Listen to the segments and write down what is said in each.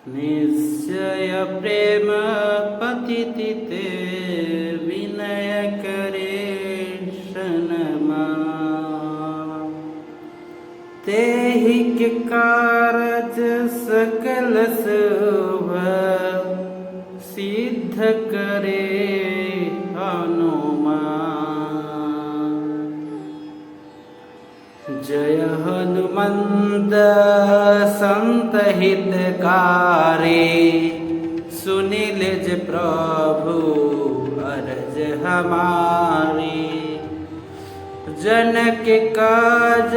निश्चय प्रेम पतिति ते विनय करे क्षणमा तेहि के कारज सकल शुभ सिद्ध करे हनुमान। जय हनुमंत संत हितकारी सुनि लिज प्रभु अरज हमारी। जनक काज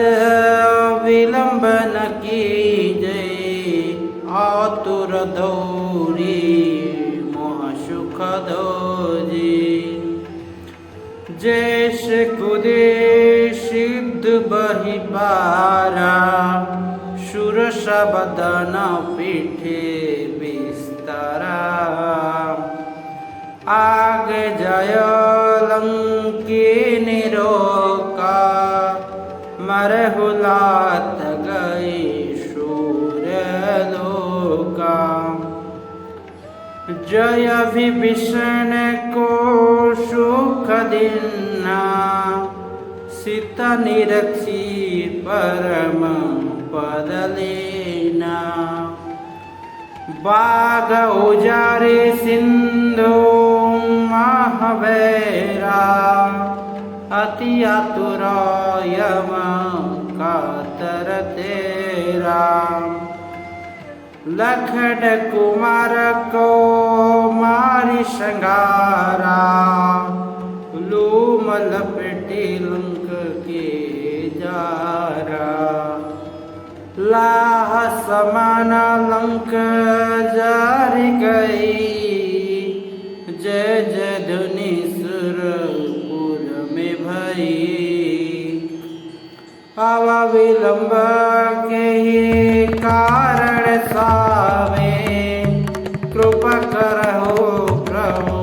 विलंब न कीजय आतुर दौरी मोह सुख दोजी। जैस कुदे सिद्ध बहि पारा सुर सबदन पीठे विस्तारा। आग जय लंकिनी रोका मरहु लात गई सूर्य लोका। जय विभीषण को सुख दिन्ना सीता निरक्षी परम पद लेना। बाग उजारे सिंधु महावैरा अति आतुर यम कातर तेरा। लखन कुमार को मारि संगारा लूम लपेटी लंक के जारा। लाह समान लंक जारी गई जय जय धुनि सुरपुर में भई। आवा विलंब के ही कारण सावे कृपा करहु प्रभु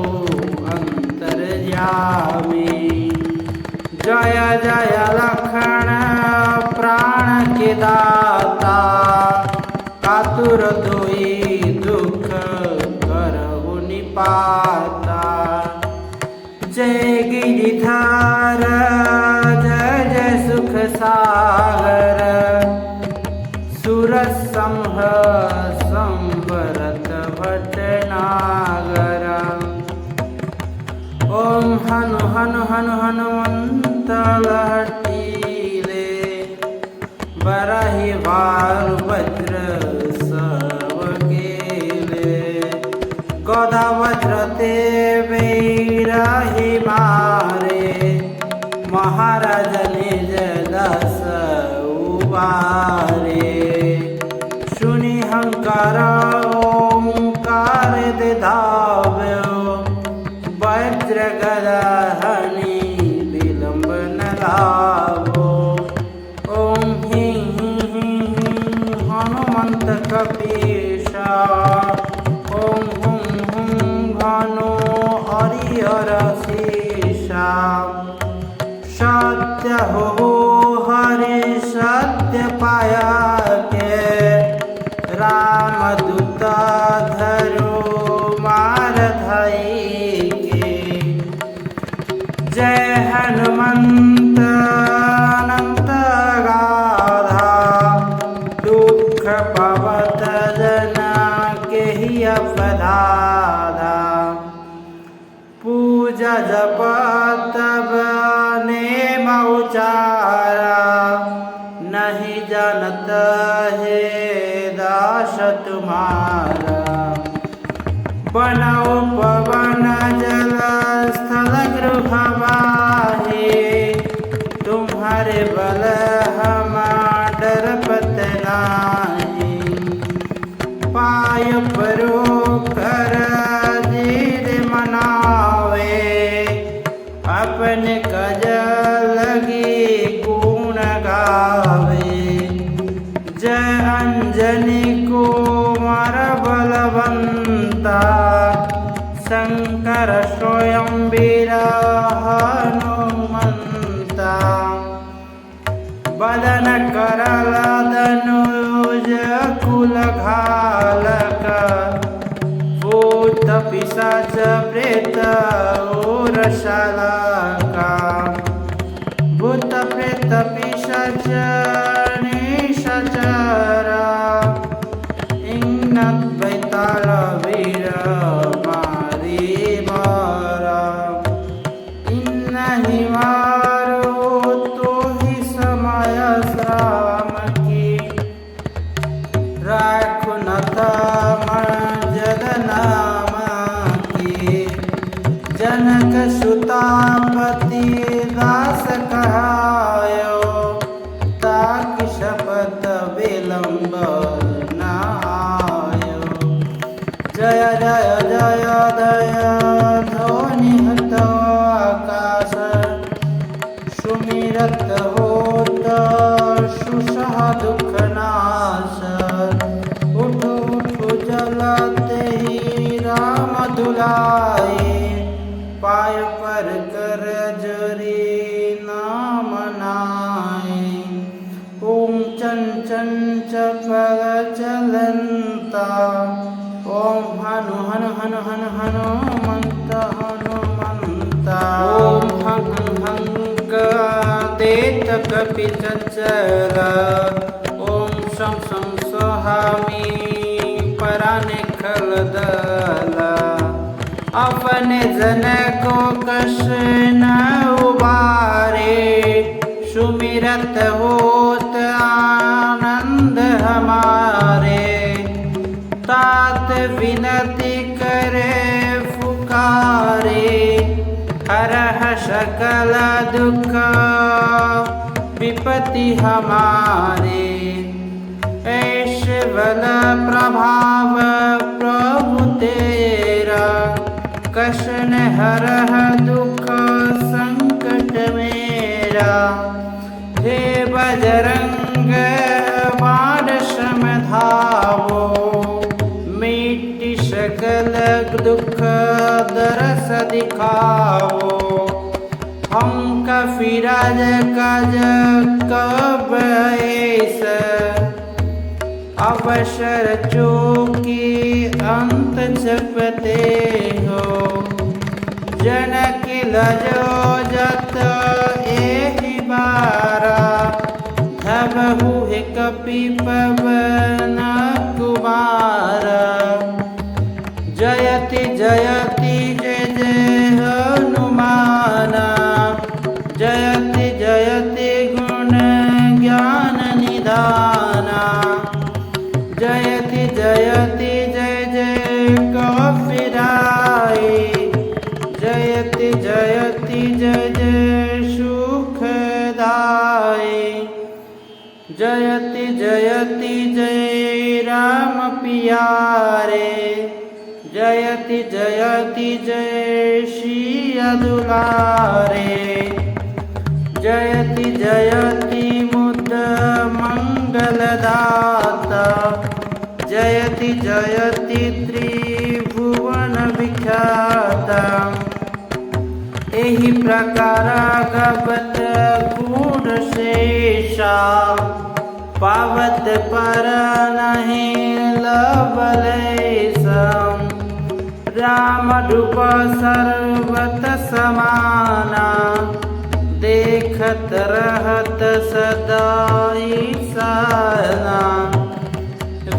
अंतर्यामी। जय जय लखन प्राण के दाता कातुर दोई दुख करहु निपाता। जय गिरिधर जय जय सुख सागर सुर संह संवरत भटनागर। ओम हनु हनु हनु हनुमंत लहटीले बरहि वार वज्र सब केले। गदा वज्र ते वीरहि मारे महाराज निज दस उबारे। सुनि हंकार ओंकार दे धाव्यो वज्र गदा हनि विलंब न लावो। ओम हि हनुमंत कपीशा ओम हुम हुम भानु हरिहर शीशा। सत्य हो हरि सत्य पाया के राम दूता धरो मार धाई के। जय हनुमंत अनंत गाधा दुख पवत जना के ही अपराधा। पूजा जप तब नेम उचारा नहीं जानत है दास तुम्हारा। बनाओ पवन जल स्थल गृह वाहे तुम्हारे बल हम डर पत नाही। पाय परो कर जीद मनावे अपने कज लगी गुण गावे। जय अंजनी कुमार बलवंता शंकर स्वयं वीर हनुमंता। बदन करल धनुज कुल घालक प्रेत और शालाका भूत प्रेत पिशाच निशाचरा इंग बैताल वीर मारी मारा इन हिमारो तो ही समय श्राम की राखुनत जगनाम की जनक सुतापति दास कहायो ताकि शपथ विलंब न आयो जय जय जय जय ध्वनि हत आकाश सुमिरत होत सुसह दुख नाश उठ उठ जलते ही राम दुलाए पाय पर कर जरी नाम नाए ओम चंचन चपल चलंता ओम हनु हनु हनु हनु हनुमंत हनुमंता ओम हं हं देत कपि चंचल ओम शं शं सोहामी पराने खलदला अपने जन को कश न उबारे सुमिरत होत आनंद हमारे तात विनती करे फुकारे हरह सकल दुख विपत्ति हमारे ऐश बल प्रभाव प्रभु तेरा कशन हरह दुख संकट मेरा हे बजरंग बाण समधावो मिट्टी सकल दुख दरस दिखाओ हम कफिराज काज कब ऐसा अवसर चूकी अंत जपते हो जनक लजो जत एहि बारा धबहु है कपि पवन कुमारा जयति जयति जय जय हनुमाना जयति जयति गुण ज्ञान निधाना जयति जयति जय जय कफिराई जयति जयति जय जय सुखदाई जयति जयति जय राम पियारे जयति जयति जय सिया दुलारे जयति जयति मुद मंगलदाता जयति जयति त्रिभुवन विख्याता एहि प्रकार गवत गुण शेषा पावत पर नहीं लवलेशम राम रूप सर्वत समाना देखत रहत सदाई सना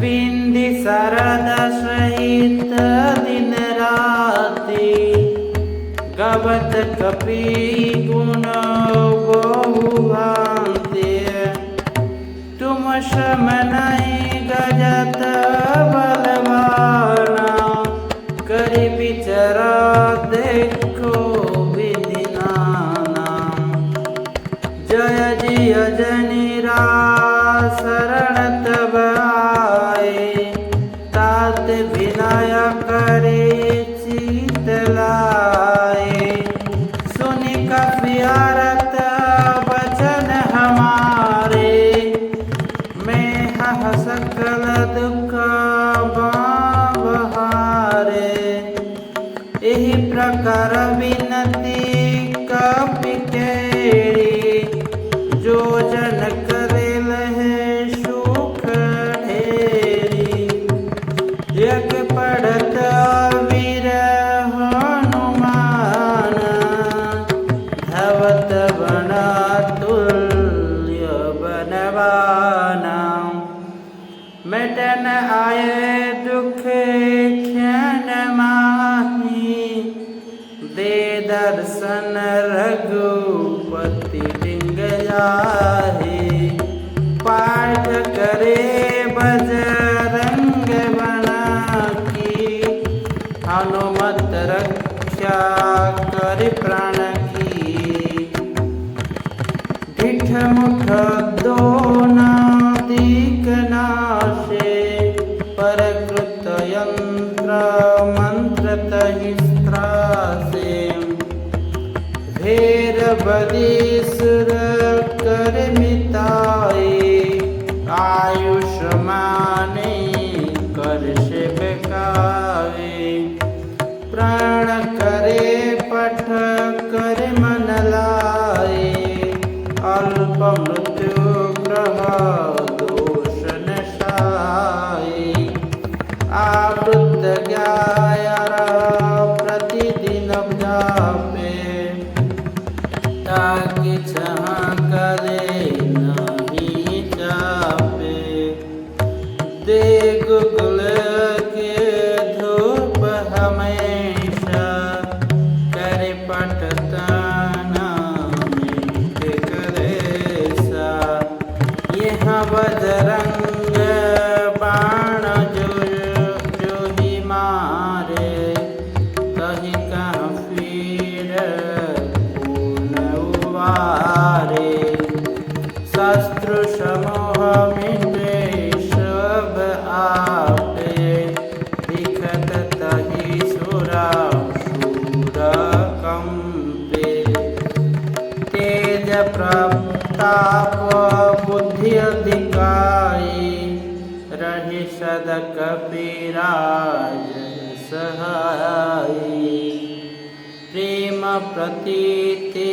विंध्य शरद सहित दिन राति गवत कपि गुण बहु भांति तुम सम नहीं गजत बलवाना करि विचरा देखो विधि नाना जय जय जनिरा शरण तब आए तात विनय करे चित लाए सुनि कपियारत वचन हमारे मैं हह सकल दुख बावहारे एहि प्रकार विनती कपि केरी जो जन करेल है सुख ढेरी यज्ञ पढ़त वीर हनुमान जाहे। पाठ करे बजरंग बना की, हनुमत रक्षा कर प्राण की। ढिठ मुठ दोना दिक नाशे, परकृत यंत्र मंत्र तहि त्रासे। भेर बदीसुर कर मिताए, आयुष्माने कर से बेकावे। प्राण करे पठ कर मन लाए, अल्प मृत्यु ग्रह दोष नशाए। आवृत ज्ञायर प्रतिदिन जापे, ताकि छह करे नहीं चापे। देग गुल के धूप हमेशा, करे पटताना मिट करे सा। यह बजरंग बाण जो ही मारे, कहीं कहाँ फिर वारे। शत्रु समूह मिटे सब आपे, दिखत तहि सुरा शूर कंपे। तेज प्रताप बुद्धि अधिकाई, रहि सद कपिराज सहाई। प्रेम प्रतीति